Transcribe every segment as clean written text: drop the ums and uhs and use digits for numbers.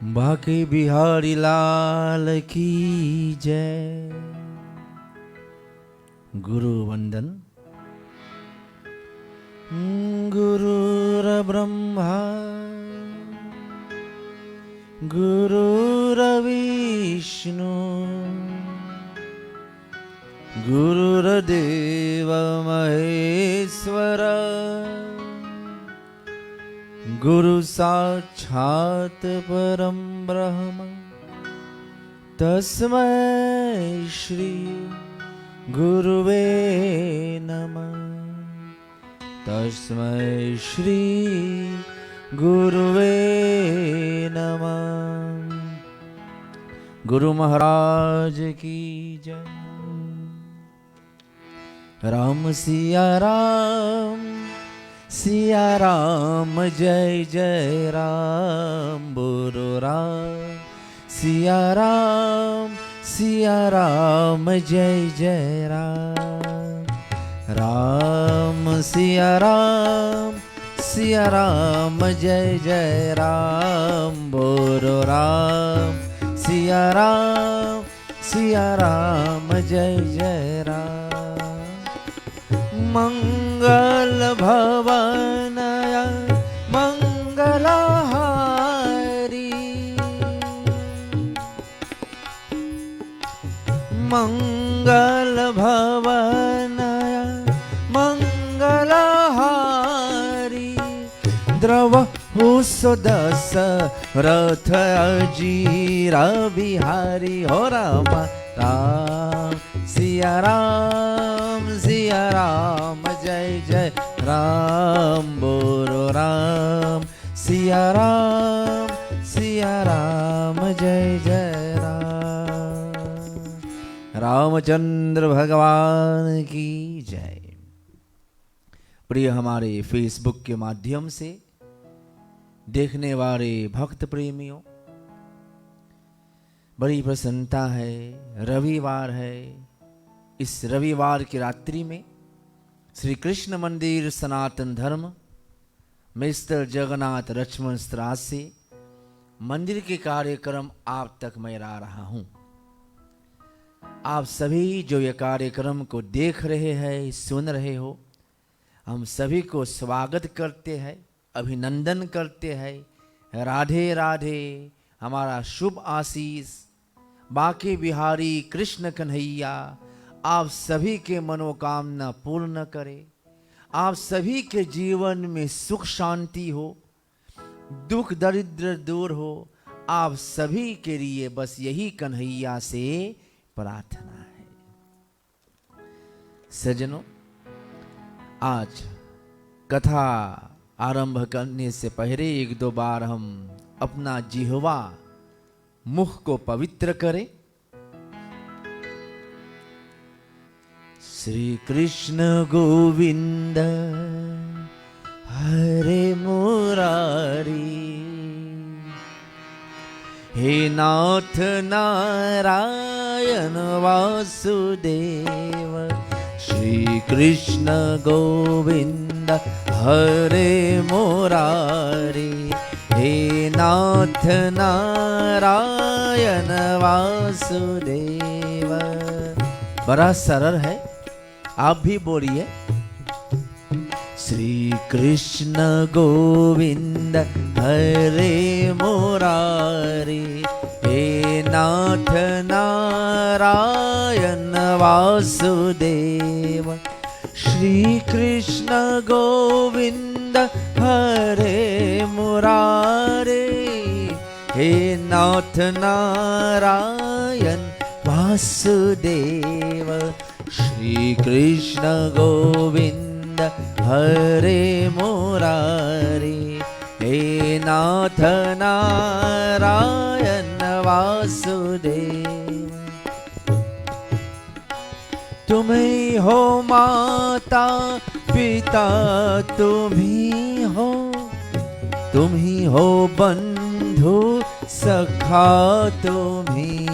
बाके बिहारी लाल की जय। गुरु वंदन। गुरुर ब्रह्मा गुरुर्विष्णु गुरुर्देव महेश्वर गुरु साक्षात् परम ब्रह्म तस्मै श्री गुरुवे नमः। तस्मै श्री गुरुवे नमः। गुरु महाराज की जय। राम सिया राम जय जय राम। बोलो राम सिया राम जय जय राम। राम सिया राम जय जय राम। बोलो राम सिया राम जय जय राम। मंगल भवन मंगलहारी मंगल भवन मंगलहारी द्रव हुसदस रथ अजीरा बिहारी। हो राम राम सिया राम जय जय राम। बोलो राम सिया राम जय जय राम। रामचंद्र भगवान की जय। प्रिय हमारे फेसबुक के माध्यम से देखने वाले भक्त प्रेमियों, बड़ी प्रसन्नता है, रविवार है। इस रविवार की रात्रि में श्री कृष्ण मंदिर सनातन धर्म मिस्टर जगन्नाथ लक्ष्मण स्त्रास से मंदिर के कार्यक्रम आप तक मैं ला रहा हूं। आप सभी जो ये कार्यक्रम को देख रहे हैं, सुन रहे हो, हम सभी को स्वागत करते हैं, अभिनंदन करते हैं। राधे राधे। हमारा शुभ आशीष बाके बिहारी कृष्ण कन्हैया आप सभी के मनोकामना पूर्ण करे। आप सभी के जीवन में सुख शांति हो, दुख दरिद्र दूर हो। आप सभी के लिए बस यही कन्हैया से प्रार्थना है। सज्जनों, आज कथा आरंभ करने से पहले एक दो बार हम अपना जिह्वा मुख को पवित्र करें। श्री कृष्ण गोविंद हरे मुरारी। हे नाथ नारायण वासुदेव। श्री कृष्ण गोविंद हरे मुरारी। हे नाथ नारायण वासुदेव। बड़ा सरल है, आप भी बोलिए। श्री कृष्ण गोविंद हरे मुरारी। हे नाथ नारायण वासुदेव। श्री कृष्ण गोविंद हरे मुरारी। हे नाथ नारायण वासुदेव। श्री कृष्ण गोविंद हरे मुरारी। हे नाथ नारायण वासुदेव। तुम्हीं हो माता पिता, तुम्हीं हो बंधु सखा, तुम्हीं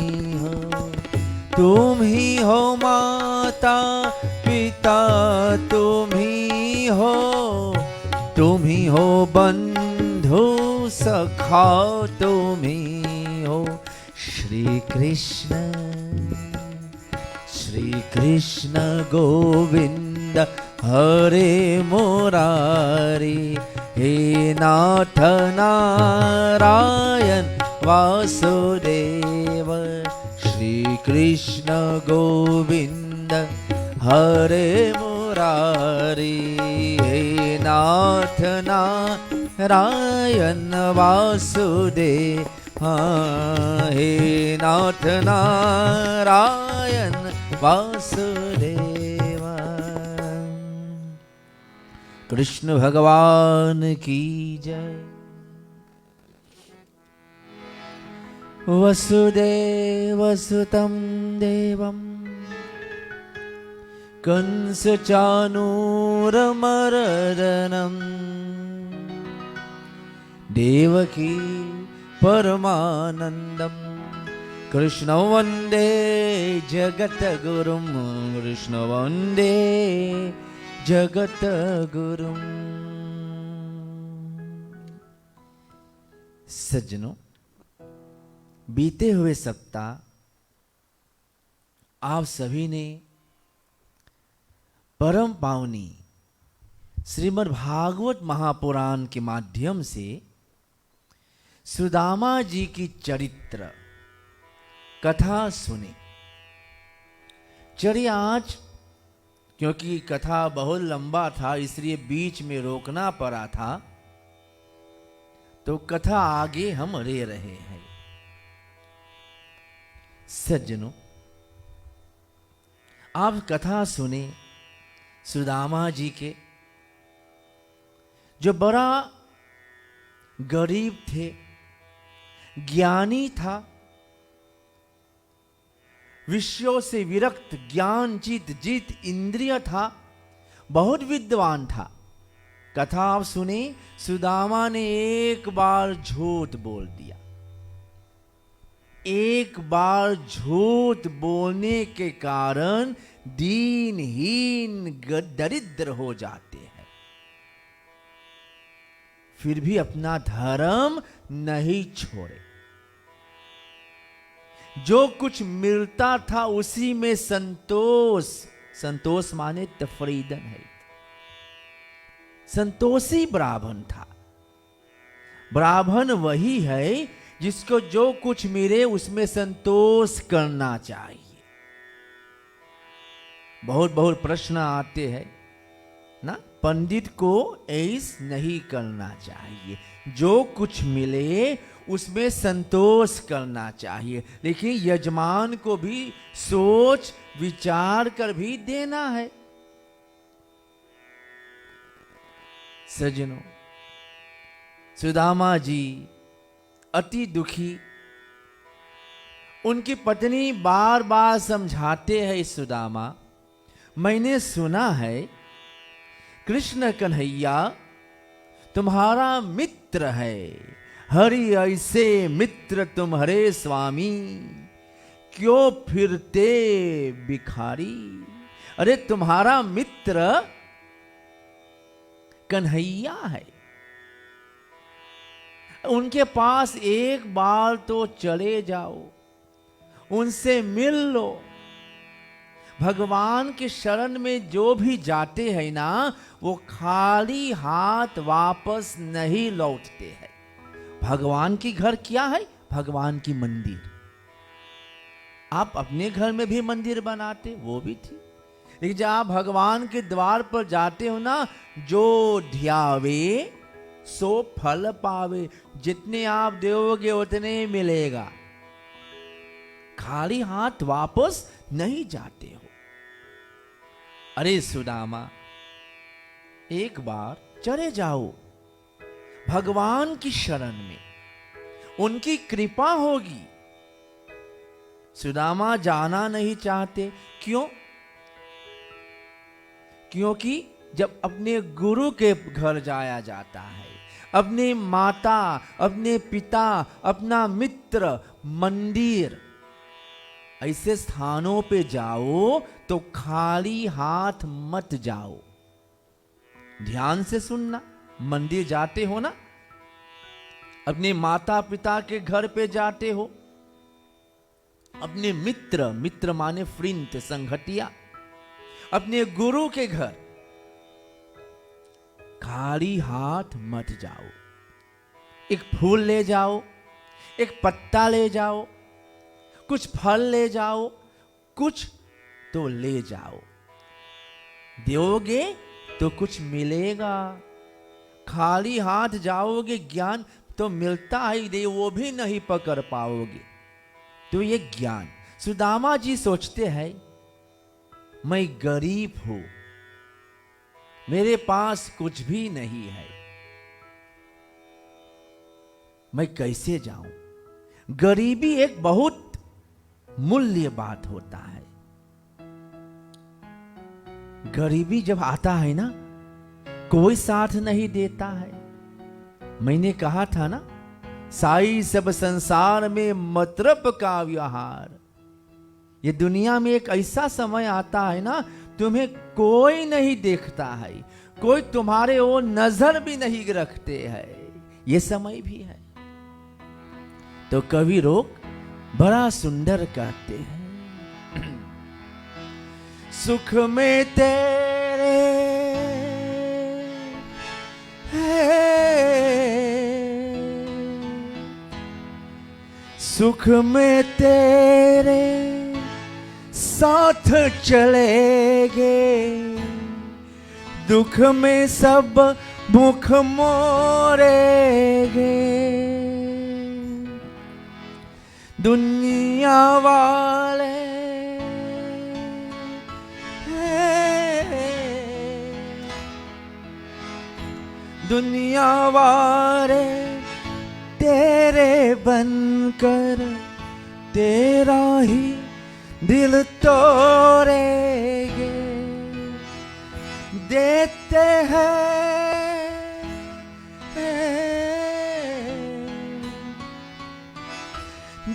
हो माता पिता, तुम्हीं हो बंधु सखा, तुम्हीं हो। श्री कृष्ण गोविंद हरे मुरारी, हे नाथ नारायण वासुदेव। श्री कृष्ण गोविंद हरे मुरारी, हे नाथ नारायण वासुदेव। हे नाथ नारायण वासुदेव। कृष्ण भगवान की जय। वसुदेव सुतं देवं कंस चाणूरमर्दनं, देवकी परमानंदं, कृष्ण वंदे जगद्गुरुं। कृष्ण वंदे जगद्गुरुं। सज्जनों, बीते हुए सप्ताह आप सभी ने परम पावनी श्रीमद् भागवत महापुराण के माध्यम से सुदामा जी की चरित्र कथा सुनी। चलिए आज, क्योंकि कथा बहुत लंबा था इसलिए बीच में रोकना पड़ा था, तो कथा आगे हम ले रहे हैं। सज्जनों, आप कथा सुने सुदामा जी के, जो बड़ा गरीब थे, ज्ञानी था, विषयों से विरक्त, ज्ञान जीत इंद्रिय था, बहुत विद्वान था। कथा आप सुने, सुदामा ने एक बार झूठ बोल दिया। एक बार झूठ बोलने के कारण दीनहीन दरिद्र हो जाते हैं, फिर भी अपना धर्म नहीं छोड़े। जो कुछ मिलता था उसी में संतोष माने तफरीदन है, संतोषी ब्राह्मण था। ब्राह्मण वही है जिसको जो कुछ मिले उसमें संतोष करना चाहिए। बहुत बहुत प्रश्न आते हैं ना, पंडित को ऐसा नहीं करना चाहिए, जो कुछ मिले उसमें संतोष करना चाहिए, लेकिन यजमान को भी सोच विचार कर भी देना है। सज्जनों, सुदामा जी अति दुखी, उनकी पत्नी बार बार समझाते हैं, सुदामा मैंने सुना है कृष्ण कन्हैया तुम्हारा मित्र है, हरि ऐसे मित्र तुम्हारे स्वामी, क्यों फिरते भिखारी। अरे तुम्हारा मित्र कन्हैया है, उनके पास एक बार तो चले जाओ, उनसे मिल लो। भगवान के शरण में जो भी जाते हैं ना, वो खाली हाथ वापस नहीं लौटते हैं। भगवान की घर क्या है? भगवान की मंदिर। आप अपने घर में भी मंदिर बनाते, वो भी थी, लेकिन जब आप भगवान के द्वार पर जाते हो ना, जो ध्यावे सो फल पावे, जितने आप दोगे उतने मिलेगा, खाली हाथ वापस नहीं जाते हो। अरे सुदामा, एक बार चले जाओ भगवान की शरण में, उनकी कृपा होगी। सुदामा जाना नहीं चाहते, क्यों? क्योंकि जब अपने गुरु के घर जाया जाता है, अपने माता, अपने पिता, अपना मित्र, मंदिर, ऐसे स्थानों पे जाओ तो खाली हाथ मत जाओ। ध्यान से सुनना, मंदिर जाते हो ना, अपने माता पिता के घर पे जाते हो, अपने मित्र, मित्र माने फ्रेंड, संगठिया, अपने गुरु के घर खाली हाथ मत जाओ। एक फूल ले जाओ, एक पत्ता ले जाओ, कुछ फल ले जाओ, कुछ तो ले जाओ। दोगे तो कुछ मिलेगा। खाली हाथ जाओगे, ज्ञान तो मिलता ही नहीं, वो भी नहीं पकड़ पाओगे। तो ये ज्ञान, सुदामा जी सोचते हैं मैं गरीब हूं, मेरे पास कुछ भी नहीं है, मैं कैसे जाऊं। गरीबी एक बहुत मूल्य बात होता है। गरीबी जब आता है ना, कोई साथ नहीं देता है। मैंने कहा था ना, साई सब संसार में मतलब का व्यवहार। ये दुनिया में एक ऐसा समय आता है ना, तुम्हें कोई नहीं देखता है, कोई तुम्हारे वो नजर भी नहीं रखते हैं। ये समय भी है। तो कवि लोग बड़ा सुंदर कहते हैं, सुख में तेरे सुख में तेरे साथ चलेगे, दुख में सब मुख मोड़ेगे। दुनिया वाले दुनिया वाले तेरे बनकर तेरा ही दिल तोड़ेंगे।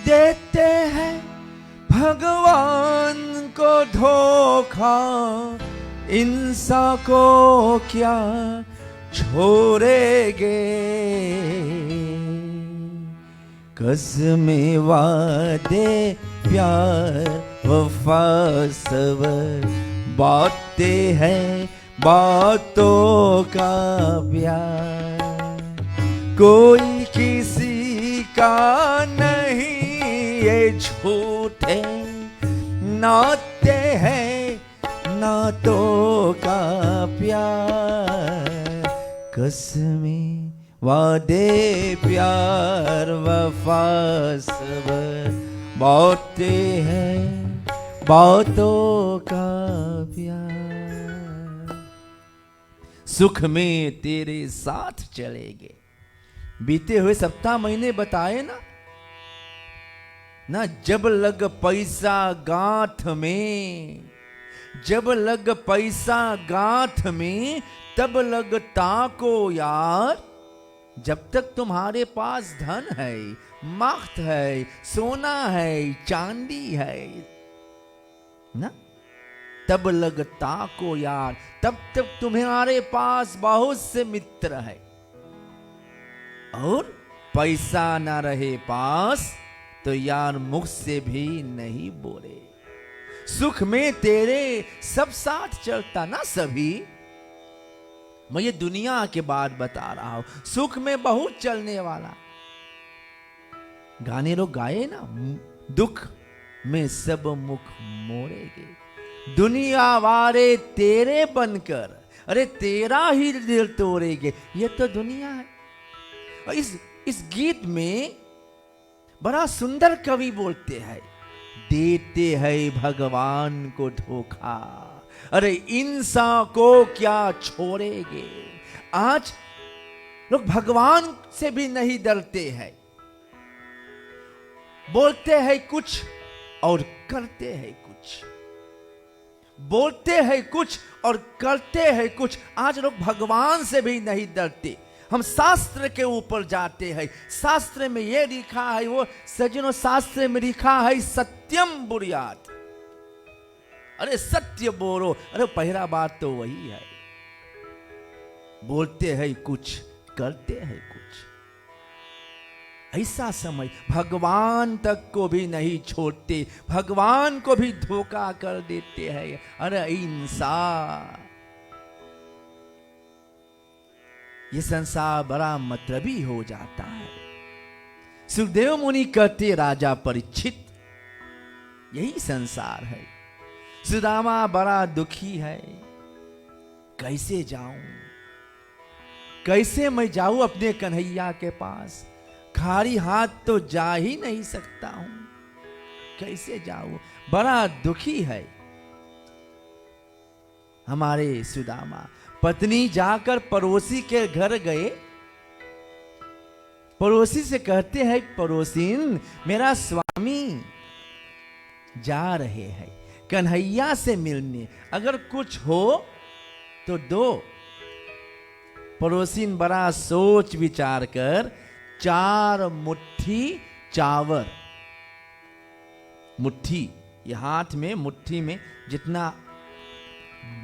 देते हैं भगवान को धोखा, इंसान को क्या छोड़ेंगे। कसमें वादे प्यार वफा सब बातें हैं बातों का प्यार। कोई किसी का नहीं, ये झूठे नाते हैं नातों का प्यार। कसमें वादे प्यार वफा सब बातें हैं बातों का प्यार। सुख में तेरे साथ चलेंगे। बीते हुए सप्ताह महीने बताए ना, जब लग पैसा गांठ में, जब लग पैसा गांठ में, तब लगता को यार। जब तक तुम्हारे पास धन है, माख्त है, सोना है, चांदी है ना, तब लगता को यार। तब तक तुम्हारे पास बहुत से मित्र है। और पैसा ना रहे पास तो यार मुख से भी नहीं बोले। सुख में तेरे सब साथ चलता ना सभी। मैं ये दुनिया के बात बता रहा हूं, सुख में बहुत चलने वाला। गाने लोग गाए ना, दुख में सब मुख मोड़ेंगे। दुनिया वाले तेरे बनकर, अरे तेरा ही दिल तोड़ेंगे। ये तो दुनिया है। और इस गीत में बड़ा सुंदर कवि बोलते हैं, देते हैं भगवान को धोखा, अरे इंसान को क्या छोड़ेंगे। आज लोग भगवान से भी नहीं डरते हैं। बोलते हैं कुछ और करते हैं कुछ, बोलते हैं कुछ और करते हैं कुछ। आज लोग भगवान से भी नहीं डरते। हम शास्त्र के ऊपर जाते हैं। शास्त्र में ये लिखा है, वो सज्जनों शास्त्र में लिखा है, सत्यम बुर्यात। अरे सत्य बोलो। अरे पहला बात तो वही है। बोलते हैं कुछ, करते हैं कुछ। ऐसा समय भगवान तक को भी नहीं छोड़ते, भगवान को भी धोखा कर देते हैं। अरे इंसान, ये संसार बड़ा मतलबी हो जाता है। सुखदेव मुनि कहते राजा परीक्षित, यही संसार है। सुदामा बड़ा दुखी है, कैसे जाऊं, कैसे मैं जाऊं अपने कन्हैया के पास, खाली हाथ तो जा ही नहीं सकता हूं, कैसे जाऊं, बड़ा दुखी है। हमारे सुदामा पत्नी जाकर पड़ोसी के घर गए, पड़ोसी से कहते हैं पड़ोसीन मेरा स्वामी जा रहे हैं कन्हैया से मिलने, अगर कुछ हो तो दो। पड़ोसीन बड़ा सोच विचार कर 4 मुट्ठी चावल, मुट्ठी ये हाथ में, मुट्ठी में जितना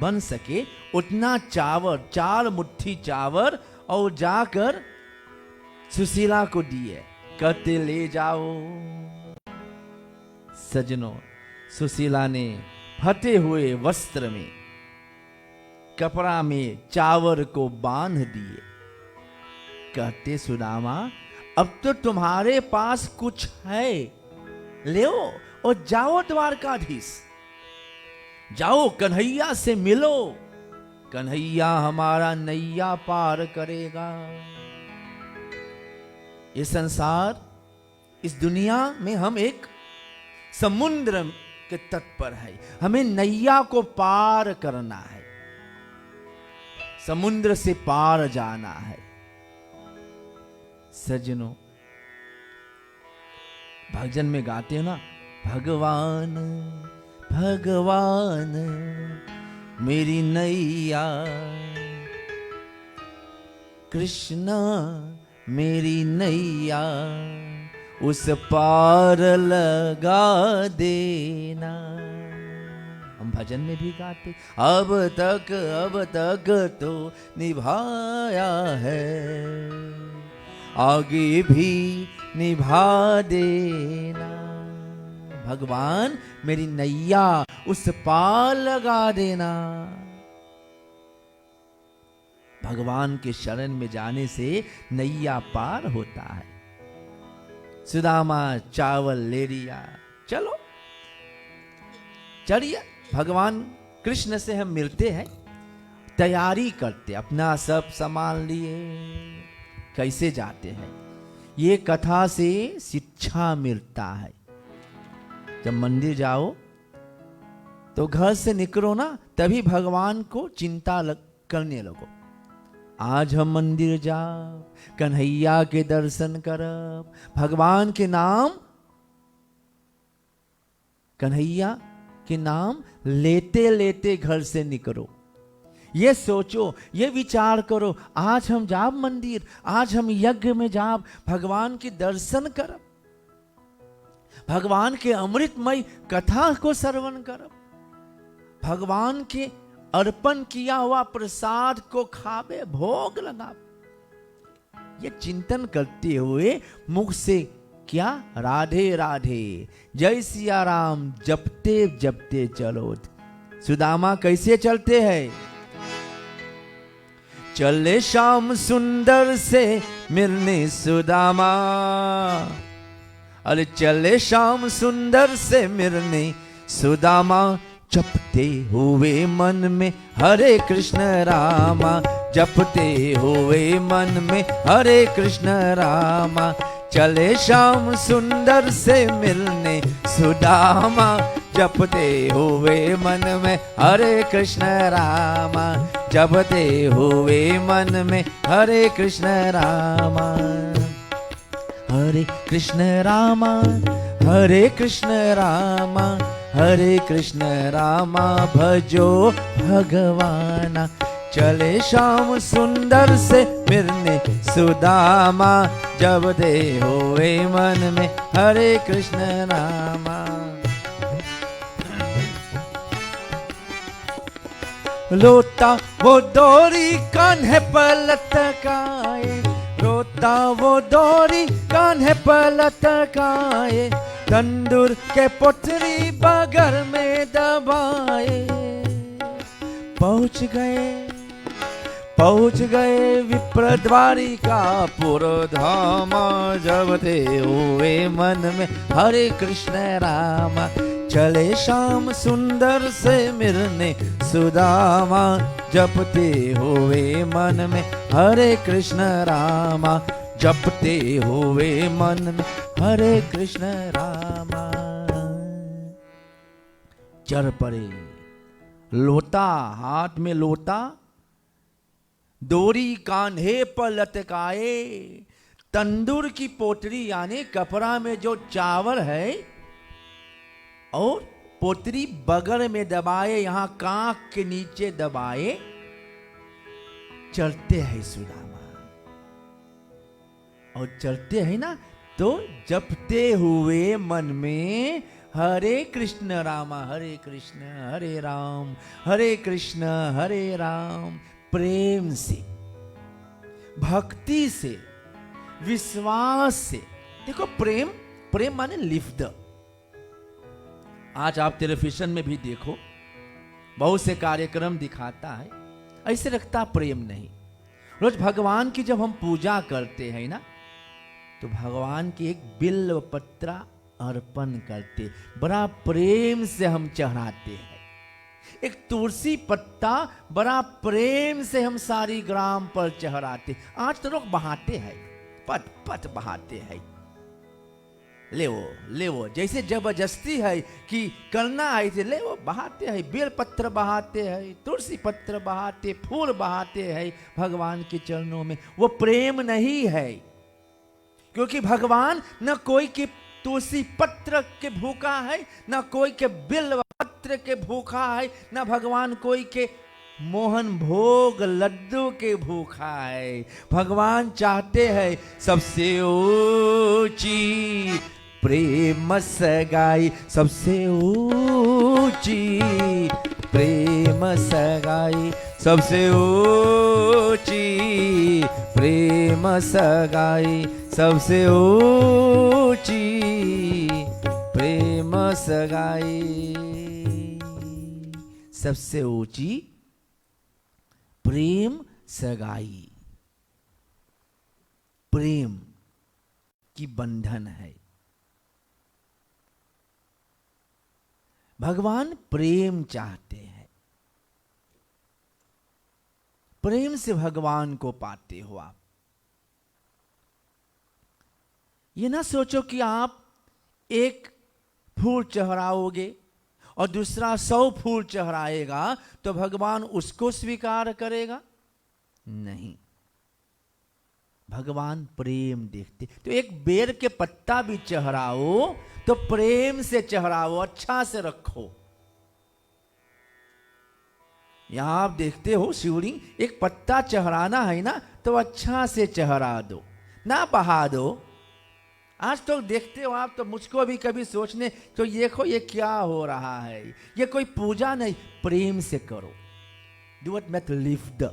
बन सके उतना चावल, 4 मुट्ठी चावल, और जाकर सुशीला को दिए, कहते ले जाओ। सजनों, सुशीला ने फटे हुए वस्त्र में, कपड़ा में चावल को बांध दिए। कहते सुदामा अब तो तुम्हारे पास कुछ है, ले और जाओ द्वारकाधीश, जाओ कन्हैया से मिलो, कन्हैया हमारा नैया पार करेगा। ये संसार, इस दुनिया में हम एक समुद्र के तट पर है, हमें नैया को पार करना है, समुद्र से पार जाना है। सज्जनों, भजन में गाते हो ना, भगवान भगवान मेरी नैया, कृष्णा मेरी नैया उस पार लगा देना। हम भजन में भी गाते, अब तक तो निभाया है, आगे भी निभा देना। भगवान मेरी नैया उस पार लगा देना। भगवान के शरण में जाने से नैया पार होता है। सुदामा चावल ले लिया, चलो चलिए भगवान कृष्ण से हम मिलते हैं, तैयारी करते, अपना सब सामान लिए कैसे जाते हैं। ये कथा से शिक्षा मिलता है। जब मंदिर जाओ तो घर से निकलो ना, तभी भगवान को चिंता करने लगो। आज हम मंदिर जाओ, कन्हैया के दर्शन करब, भगवान के नाम, कन्हैया के नाम लेते लेते घर से निकलो। ये सोचो, ये विचार करो, आज हम जाब मंदिर, आज हम यज्ञ में जाब, भगवान के दर्शन करब, भगवान के अमृतमय कथा को श्रवण करब, भगवान के अर्पण किया हुआ प्रसाद को खावे, भोग लगा। ये चिंतन करते हुए मुख से क्या, राधे राधे जय सिया राम जपते जपते चलो। सुदामा कैसे चलते हैं? चले श्याम सुंदर से मिलने सुदामा, अरे चले श्याम सुंदर से मिलने सुदामा, जपते हुए मन में हरे कृष्ण रामा, जपते हुए मन में हरे कृष्ण रामा। चले श्याम सुंदर से मिलने सुदामा, जपते हुए मन में हरे कृष्ण रामा, जपते हुए मन में हरे कृष्ण रामा। हरे कृष्ण रामा, हरे कृष्ण रामा, हरे कृष्ण रामा भजो भगवाना। चले श्याम सुंदर से मिलने सुदामा, जब दे हुए मन में हरे कृष्ण रामा। लोटा वो डोरी कान्हे पर लटकाए, रोता वो डोरी कान्हे पर लटकाए, तंदूर के पोटली बगर में दबाए। पहुंच गए विप्र द्वारिकापुर धाम, जब ते हुए मन में हरे कृष्ण राम। चले श्याम सुंदर से मिलने सुदामा, जपते हुए मन में हरे कृष्ण रामा, जपते हुए मन में हरे कृष्ण रामा। चढ़ पड़े लोटा, हाथ में लोटा, डोरी कान्हे पर लटकाए, तंदूर की पोटली यानी कपड़ा में जो चावल है और पोटली बगल में दबाए, यहां कांख के नीचे दबाए, चलते हैं सुदामा। और चलते हैं ना तो जपते हुए मन में हरे कृष्ण रामा हरे कृष्ण हरे राम हरे कृष्ण हरे राम, प्रेम से, भक्ति से, विश्वास से। देखो प्रेम, प्रेम माने लिफ्ट। आज आप टेलीविजन में भी देखो, बहुत से कार्यक्रम दिखाता है, ऐसे रखता प्रेम नहीं। रोज भगवान की जब हम पूजा करते हैं ना, तो भगवान की एक बिल्व पत्रा अर्पण करते, बड़ा प्रेम से हम चढ़ाते हैं। एक तुलसी पत्ता बड़ा प्रेम से हम सारी ग्राम पर चढ़ाते। आज तो लोग बहाते हैं, पट पट बहाते हैं, ले वो जैसे जबरदस्ती है कि करना है इसे ले वो बहाते हैं। बेल पत्र बहाते हैं, तुलसी पत्र बहाते, फूल बहाते हैं भगवान के चरणों में। वो प्रेम नहीं है, क्योंकि भगवान न कोई के तुलसी पत्र के भूखा है, न कोई के बिल्व पत्र के भूखा है, न भगवान कोई के मोहन भोग लड्डू के भूखा है। भगवान चाहते हैं सबसे ऊंची प्रेम सगाई, सबसे ऊंची प्रेम सगाई, सबसे ऊंची प्रेम सगाई, सबसे ऊंची प्रेम सगाई, सबसे ऊंची प्रेम सगाई। प्रेम की बंधन है। भगवान प्रेम चाहते हैं, प्रेम से भगवान को पाते हो आप। ये ना सोचो कि आप एक फूल चढ़ाओगे और दूसरा 100 फूल चढ़ाएगा तो भगवान उसको स्वीकार करेगा, नहीं। भगवान प्रेम देखते। तो एक बेर के पत्ता भी चढ़ाओ तो प्रेम से चढ़ाओ, अच्छा से रखो। यहां आप देखते हो शिवलिंग, एक पत्ता चढ़ाना है ना तो अच्छा से चढ़ा दो, ना बहा दो। आज तो देखते हो आप, तो मुझको भी कभी सोचने तो देखो ये क्या हो रहा है, ये कोई पूजा नहीं, प्रेम से करो। डू इट विथ लिफ्ट,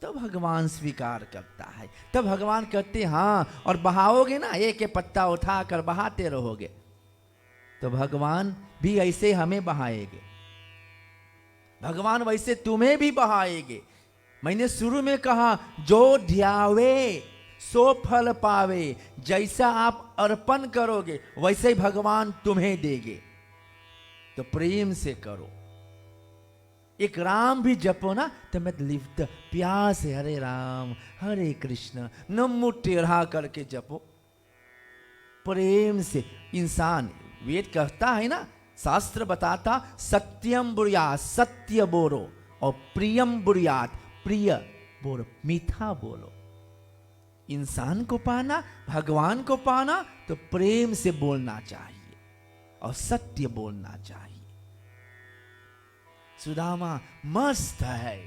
तो भगवान स्वीकार करता है। तब भगवान कहते हाँ, और बहाओगे ना, एक पत्ता उठाकर बहाते रहोगे तो भगवान भी ऐसे हमें बहाएंगे, भगवान वैसे तुम्हें भी बहाएंगे। मैंने शुरू में कहा जो ध्यावे सो फल पावे, जैसा आप अर्पण करोगे वैसे ही भगवान तुम्हें देंगे। तो प्रेम से करो। एक राम भी जपो ना तो मैं लिफ्ट प्यार से हरे राम हरे कृष्ण न मुंह टेढ़ा करके जपो, प्रेम से। इंसान, वेद कहता है ना, शास्त्र बताता सत्यम बुरियात, सत्य बोलो, और प्रियम बुरियात, प्रिय बोलो, मीठा बोलो। इंसान को पाना, भगवान को पाना तो प्रेम से बोलना चाहिए और सत्य बोलना चाहिए। सुदामा मस्त है,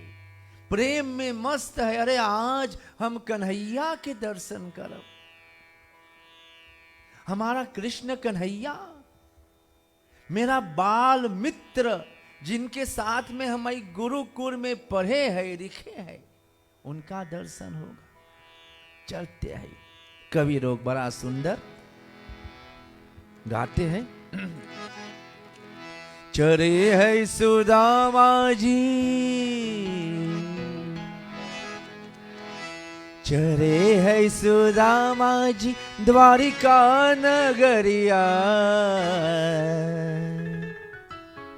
प्रेम में मस्त है। अरे आज हम कन्हैया के दर्शन करो, हमारा कृष्ण कन्हैया, मेरा बाल मित्र, जिनके साथ में हम गुरुकुल में पढ़े हैं लिखे हैं, उनका दर्शन होगा। चलते हैं। कवि लोग बड़ा सुंदर गाते हैं। चले है सुदामा जी, चले है सुदामा जी द्वारिका नगरिया,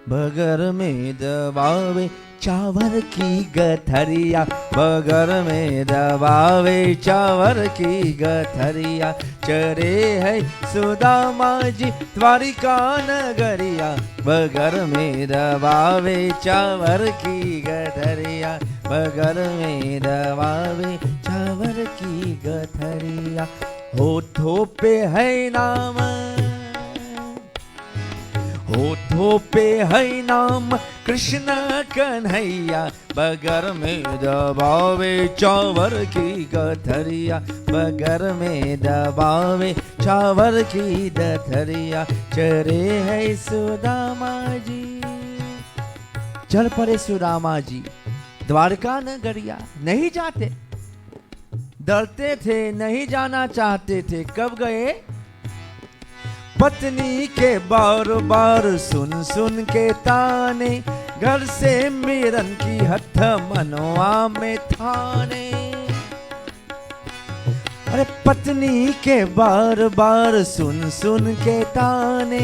बगर में दबावे चावर की गठरिया, बगर में दबावे चावर की गठरिया। चरे है सुदामा जी द्वारिका नगरिया, बगर में दबावे चावर की गठरिया, बगर में दबावे चावर की गठरिया। होठों पे है नाम, होठों पे है नाम कृष्ण कन्हैया, बगर में दबावे चावर की गठरिया, बगर में दबावे चावर की गठरिया। चरे है सुदामा जी, चल पड़े सुदामा जी द्वारका नगरिया। नहीं जाते, डरते थे, नहीं जाना चाहते थे। कब गए? पत्नी के बार बार सुन सुन के ताने, घर से मिरन की हथ मनवा में थाने। अरे पत्नी के बार बार सुन सुन के ताने,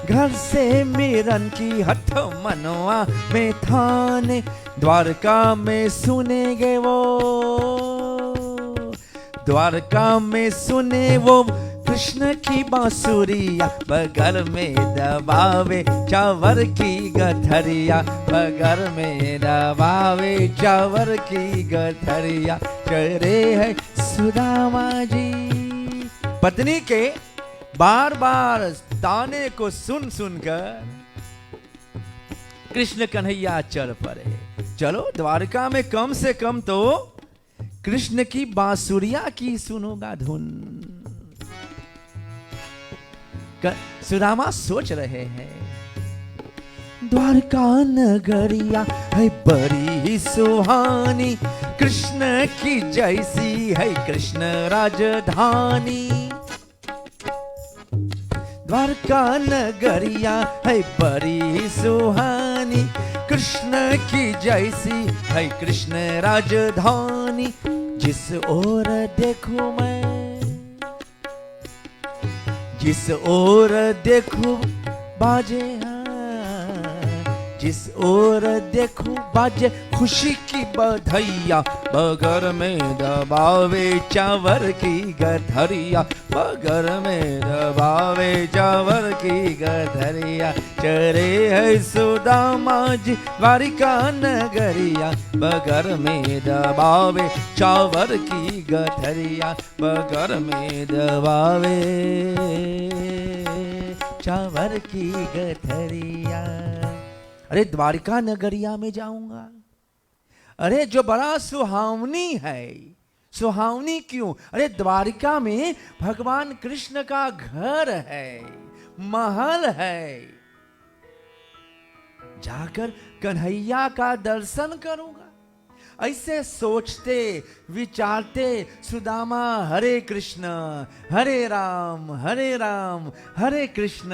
घर से मिरन की हथ मनवा में थाने। द्वारका में सुनेंगे वो, द्वारका में सुने वो कृष्ण की बांसुरिया, बगर में दबावे चावर की गठरिया, बगर में दबावे चावर की गठरिया। चरे है सुदामा जी। पत्नी के बार बार ताने को सुन सुनकर कृष्ण कन्हैया चल पड़े। चलो द्वारका में कम से कम तो कृष्ण की बांसुरिया की सुनूंगा धुन। सुदामा सोच रहे हैं, द्वारका नगरिया है बड़ी ही सुहानी, कृष्ण की जैसी है कृष्ण राजधानी। द्वारका नगरिया है बड़ी ही सुहानी, कृष्ण की जैसी है कृष्ण राजधानी। जिस ओर देखूं मैं, जिस ओर देखूं बाजे, जिस ओर देखूं बाजे खुशी की बधाइया, बगर में दबावे चावर की गठरिया, बगर में दबावे चावर की गठरिया। चरे है सुदामा जी द्वारिका नगरिया, बगर में दबावे चावर की गठरिया, बगर में दबावे चावर की गठरिया। अरे द्वारिका नगरिया में जाऊंगा, अरे जो बड़ा सुहावनी है। सुहावनी क्यों? अरे द्वारिका में भगवान कृष्ण का घर है, महल है, जाकर कन्हैया का दर्शन करूंगा। ऐसे सोचते विचारते सुदामा हरे कृष्ण हरे कृष्ण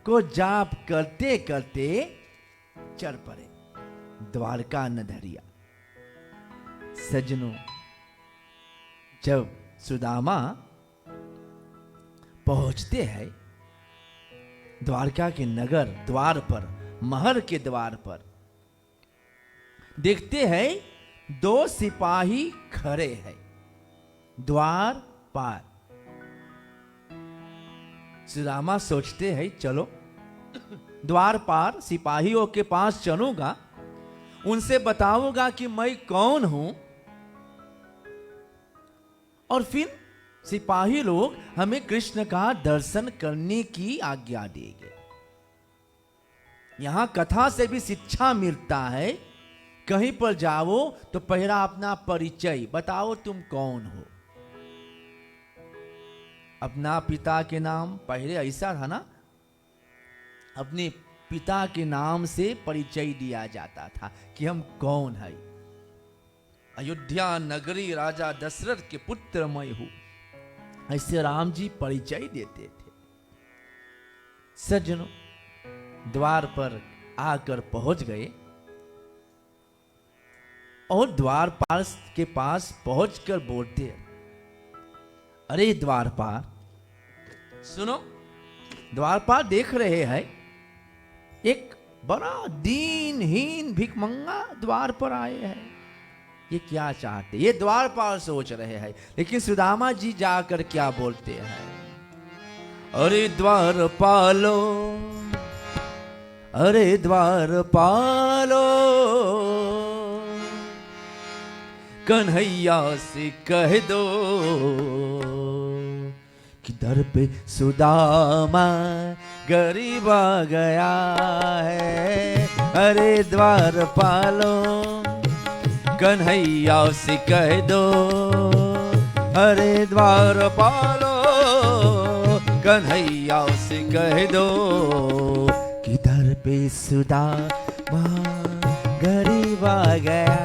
को जाप करते करते चढ़ पड़े द्वारका नगरिया। सज्जनों, जब सुदामा पहुंचते हैं द्वारका के नगर द्वार पर, महल के द्वार पर, देखते हैं दो सिपाही खड़े हैं द्वार पार। सुदामा सोचते हैं चलो द्वार पार सिपाहियों के पास चलूंगा, उनसे बताऊंगा कि मैं कौन हूं, और फिर सिपाही लोग हमें कृष्ण का दर्शन करने की आज्ञा देंगे। यहां कथा से भी शिक्षा मिलता है, कहीं पर जाओ तो पहला अपना परिचय बताओ, तुम कौन हो। अपना पिता के नाम, पहले ऐसा था ना, अपने पिता के नाम से परिचय दिया जाता था कि हम कौन है। अयोध्या नगरी राजा दशरथ के पुत्र मैं हूं, ऐसे राम जी परिचय देते थे। सज्जनों, द्वार पर आकर पहुंच गए और द्वारपाल के पास पहुंचकर बोलते, अरे द्वारपाल सुनो। द्वारपाल देख रहे हैं एक बड़ा दीनहीन भिखमंगा द्वार पर आए हैं, ये क्या चाहते, ये द्वारपाल सोच रहे हैं। लेकिन सुदामा जी जाकर क्या बोलते हैं, अरे द्वारपालो, अरे द्वारपालो, कन्हैया से कह दो कि दर पे सुदामा गरीब आ गया है। अरे द्वारपालो, कन्हैया से कह दो, अरे द्वारपालो, कन्हैया से कह दो कि दर पे सुदामा गरीब आ गया।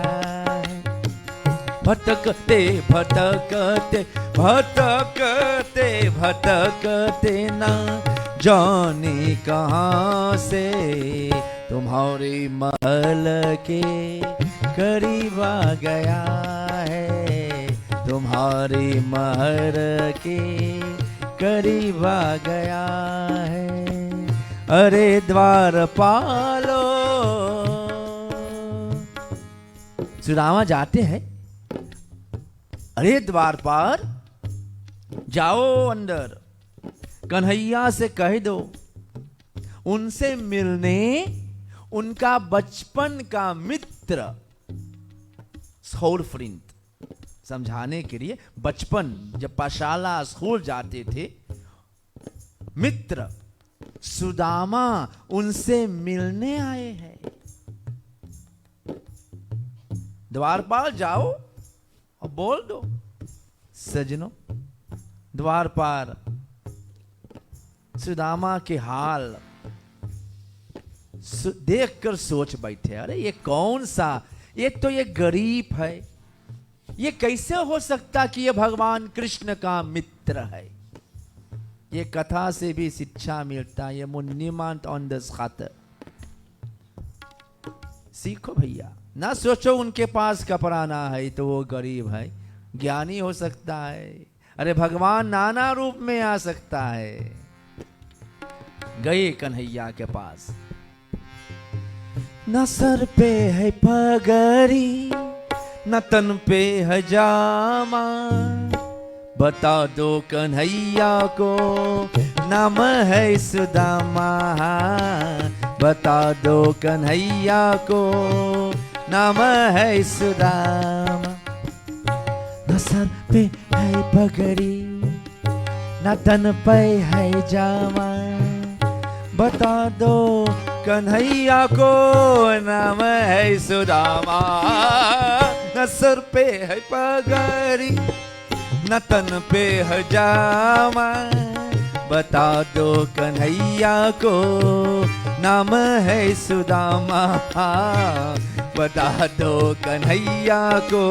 भटकते भटकते भटकते भटकते ना जाने कहाँ से तुम्हारे महल के करीब आ गया है, तुम्हारे महल के करीब आ गया है। अरे द्वारपालो, सुदामा जाते हैं, अरे द्वारपाल जाओ अंदर, कन्हैया से कह दो उनसे मिलने, उनका बचपन का मित्र स्कूल फ्रेंड, समझाने के लिए बचपन जब पाठशाला स्कूल जाते थे, मित्र सुदामा उनसे मिलने आए हैं। द्वारपाल जाओ और बोल दो। सजनों, द्वारपाल सुदामा के हाल देखकर सोच बैठे, अरे ये कौन सा, ये तो ये गरीब है, ये कैसे हो सकता कि ये भगवान कृष्ण का मित्र है। ये कथा से भी शिक्षा मिलता है, ये मुन्नीमांत ऑन द खातर सीखो भैया। ना सोचो उनके पास कपड़ा ना है तो वो गरीब है, ज्ञानी हो सकता है। अरे भगवान नाना रूप में आ सकता है। गए कन्हैया के पास, न सर पे है पगड़ी, न तन पे है जामा, बता दो कन्हैया को नाम है सुदामा, बता दो कन्हैया को नाम है सुदामा। न सर पे है पगड़ी, न तन पे है जामा, बता दो कन्हैया को नाम है सुदामा। न सर पे है पगड़ी, न तन पे है जामा, बता दो कन्हैया को नाम है सुदामा, बता दो कन्हैया को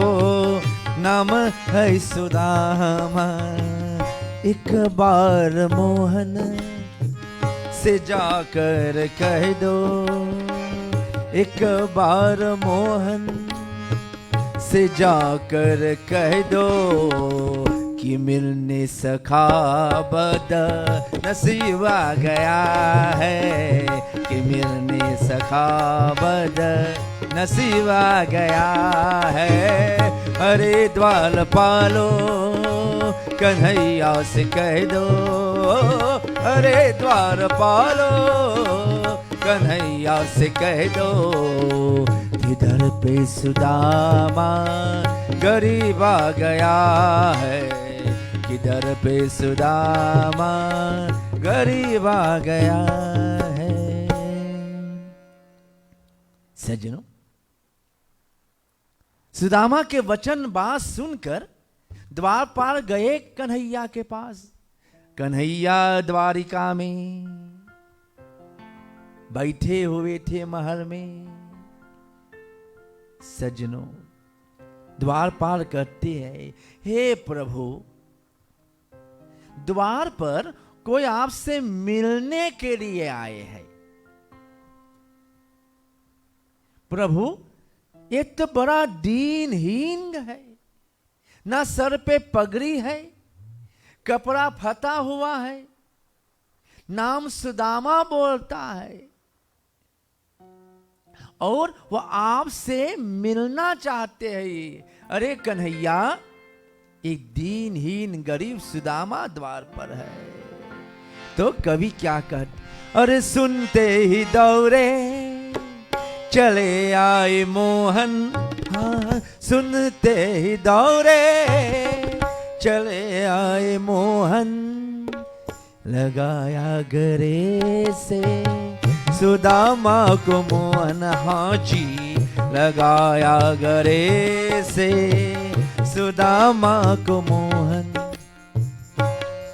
नाम है सुदामा। एक बार मोहन से जाकर कह दो, एक बार मोहन से जाकर कह दो कि मिलने सखा बद नसीब आ गया है, कि मिलने सखा बद नसीब आ गया है। अरे द्वारपालो, कन्हैया से कह दो, अरे द्वारपालो, कन्हैया से कह दो इधर पे सुदामा गरीब आ गया है, किधर पे सुदामा गरीब आ गया है। सज्जनों, सुदामा के वचन बात सुनकर द्वारपाल गए कन्हैया के पास। कन्हैया द्वारिका में बैठे हुए थे महल में। सज्जनों, द्वारपाल कहते हैं, हे प्रभु, द्वार पर कोई आपसे मिलने के लिए आए हैं। प्रभु, ये तो बड़ा दीनहीन है, ना सर पे पगड़ी है, कपड़ा फटा हुआ है, नाम सुदामा बोलता है, और वह आपसे मिलना चाहते हैं। अरे कन्हैया, एक दीनहीन गरीब सुदामा द्वार पर है। तो कवि क्या कहते, अरे सुनते ही दौड़े चले आए मोहन, हाँ सुनते ही दौड़े चले आए मोहन, लगाया गले से सुदामा को मोहन, हाँ जी लगाया गले से सुदामा को मोहन।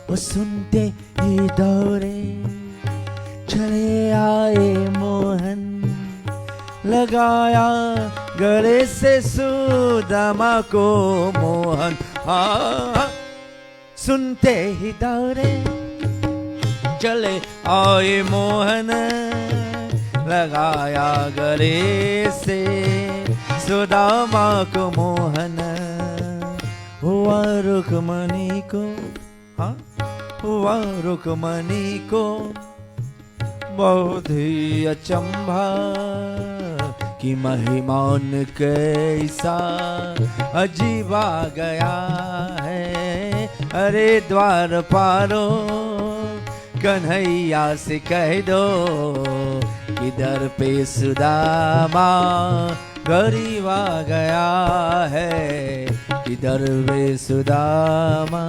वो सुनते ही दौड़े चले आए मोहन, लगाया गले से सुदामा को मोहन, हाँ सुनते ही दौड़े चले आए मोहन, लगाया गले से सुदामा को मोहन। हुआ रुक्मणी को, हाँ हुआ रुक्मणी को बहुत ही अचंभा, कि महिमान कैसा अजीबा गया है। अरे द्वार पारो कन्हैया से कह दो, कि दर पे सुदामा गरीब आ गया है, कि दर पे सुदामा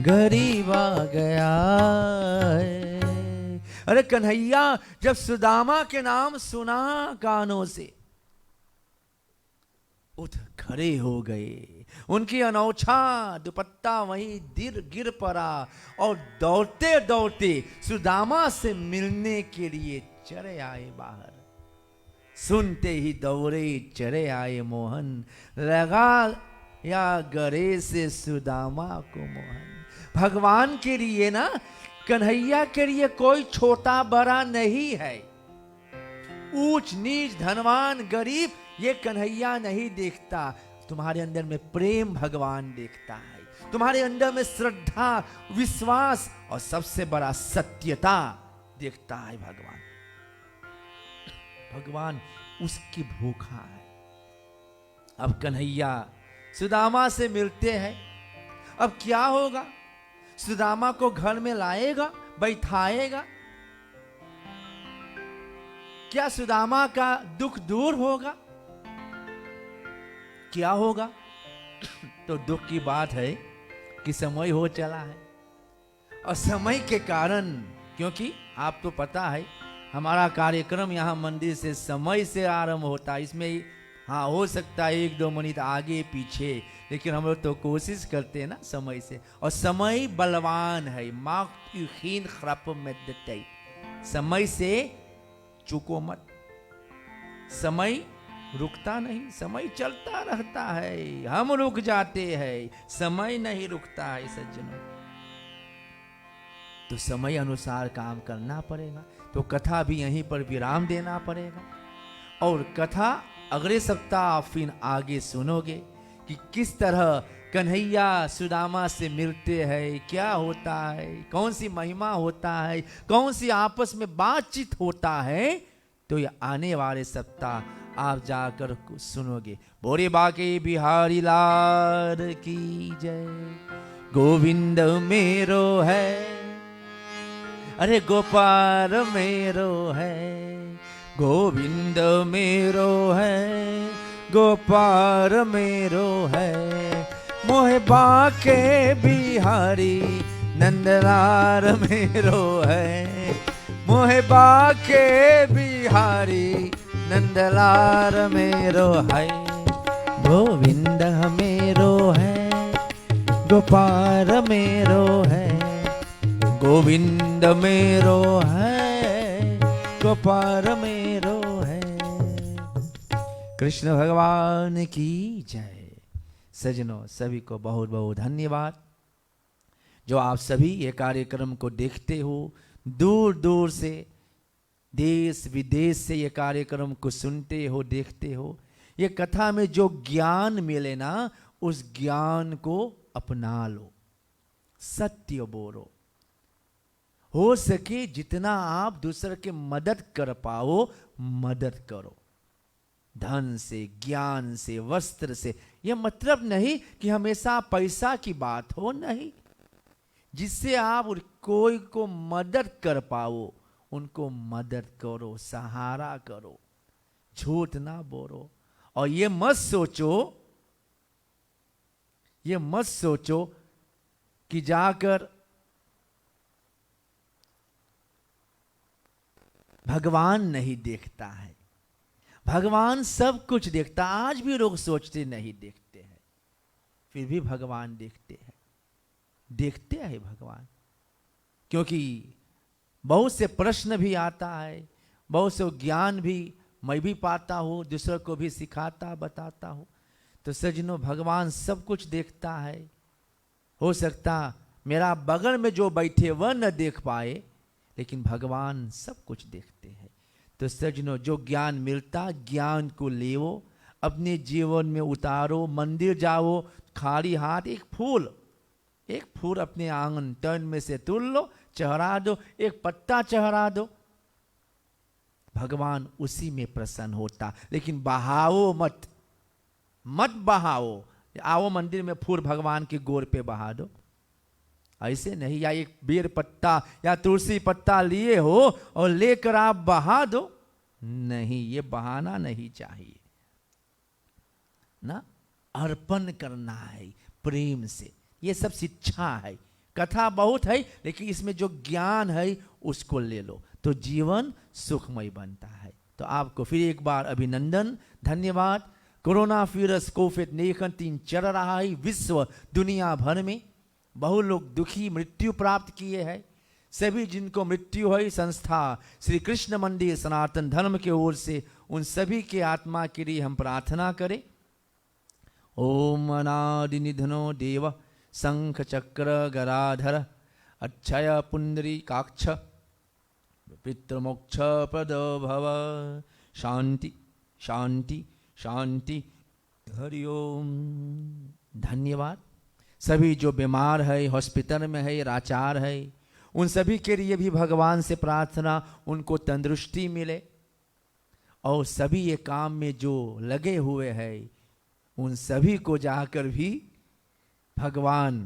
गरीब आ गया है। अरे कन्हैया जब सुदामा के नाम सुना कानों से, उठ खड़े हो गए। उनकी अनोछा दुपट्टा वहीं गिर पड़ा और दौड़ते दौड़ते सुदामा से मिलने के लिए चले आए बाहर। सुनते ही दौड़े चले आए मोहन, लगा या गले से सुदामा को मोहन। भगवान के लिए ना, कन्हैया के लिए कोई छोटा बड़ा नहीं है, ऊंच नीच धनवान गरीब ये कन्हैया नहीं देखता। तुम्हारे अंदर में प्रेम भगवान देखता है, तुम्हारे अंदर में श्रद्धा विश्वास और सबसे बड़ा सत्यता देखता है भगवान। भगवान उसकी भूखा है। अब कन्हैया सुदामा से मिलते हैं। अब क्या होगा? सुदामा को घर में लाएगा, बैठाएगा, क्या सुदामा का दुख दूर होगा? क्या होगा? तो दुख की बात है कि समय हो चला है, और समय के कारण, क्योंकि आप तो पता है हमारा कार्यक्रम यहाँ मंदिर से समय से आरंभ होता है। इसमें हाँ हो सकता है 1-2 मिनट आगे पीछे, लेकिन हम लोग तो कोशिश करते हैं ना समय से। और समय बलवान है, मार्क हीन खराब में देते, समय से चूको मत। समय रुकता नहीं, समय चलता रहता है, हम रुक जाते हैं, समय नहीं रुकता है सज्जनों। तो समय अनुसार काम करना पड़ेगा। तो कथा भी यहीं पर विराम देना पड़ेगा, और कथा अगले सप्ताह फिर आगे सुनोगे कि किस तरह कन्हैया सुदामा से मिलते हैं, क्या होता है, कौन सी महिमा होता है, कौन सी आपस में बातचीत होता है। तो ये आने वाले सप्ताह आप जाकर सुनोगे। बोरे बाके बिहारी लाल की जय। गोविंद मेरो है, अरे गोपाल मेरो है, गोविंद मेरो है, गोपाल मेरो है। मोहे बाके बिहारी नंदलाल मेरो है, मोहे बाके बिहारी नंदलाल मेरो है। गोविंद मेरो है, गोपाल मेरो है, गोविंद मेरो है, गोपाल मेरो है। कृष्ण भगवान की जय। सजनों सभी को बहुत बहुत धन्यवाद जो आप सभी ये कार्यक्रम को देखते हो, दूर दूर से देश विदेश से ये कार्यक्रम को सुनते हो, देखते हो। ये कथा में जो ज्ञान मिले ना, उस ज्ञान को अपना लो, सत्य बोलो। हो सके जितना आप दूसरे के मदद कर पाओ मदद करो, धन से, ज्ञान से, वस्त्र से। यह मतलब नहीं कि हमेशा पैसा की बात हो, नहीं। जिससे आप कोई को मदद कर पाओ उनको मदद करो, सहारा करो, झूठ ना बोलो। और ये मत सोचो कि जाकर भगवान नहीं देखता है। भगवान सब कुछ देखता। आज भी लोग सोचते नहीं देखते हैं, फिर भी भगवान देखते हैं, देखते हैं भगवान। क्योंकि बहुत से प्रश्न भी आता है, बहुत से ज्ञान भी मैं भी पाता हूँ, दूसरों को भी सिखाता बताता हूँ। तो सजनों भगवान सब कुछ देखता है। हो सकता मेरा बगल में जो बैठे वह न देख पाए, लेकिन भगवान सब कुछ देखते हैं। तो सजनों जो ज्ञान मिलता, ज्ञान को लेवो, अपने जीवन में उतारो। मंदिर जाओ, खाली हाथ एक फूल अपने आंगन टर्न में से तोड़ लो, चढ़ा दो, एक पत्ता चढ़ा दो, भगवान उसी में प्रसन्न होता। लेकिन बहाओ मत बहाओ। आओ मंदिर में फूल भगवान के गोर पे बहा दो, ऐसे नहीं। या एक बेर पत्ता या तुलसी पत्ता लिए हो और लेकर आप बहा दो, नहीं, ये बहाना नहीं चाहिए ना। अर्पण करना है प्रेम से, ये सब शिक्षा है। कथा बहुत है, लेकिन इसमें जो ज्ञान है उसको ले लो तो जीवन सुखमय बनता है। तो आपको फिर एक बार अभिनंदन, धन्यवाद। कोरोना वायरस कोविड-19 चल रहा है विश्व दुनिया भर में। बहुत लोग दुखी, मृत्यु प्राप्त किए हैं। सभी जिनको मृत्यु है, संस्था श्री कृष्ण मंदिर सनातन धर्म के ओर से उन सभी के आत्मा के लिए हम प्रार्थना करें। ओम अनादि निधनो देव शंख चक्र गराधर अक्षय पुंडरीकाक्ष पितृमोक्ष प्रद भव। शांति शांति शांति। हरि ओम। धन्यवाद। सभी जो बीमार है, हॉस्पिटल में है, लाचार है, उन सभी के लिए भी भगवान से प्रार्थना उनको तंदुरुस्ती मिले। और सभी ये काम में जो लगे हुए हैं उन सभी को जाकर भी भगवान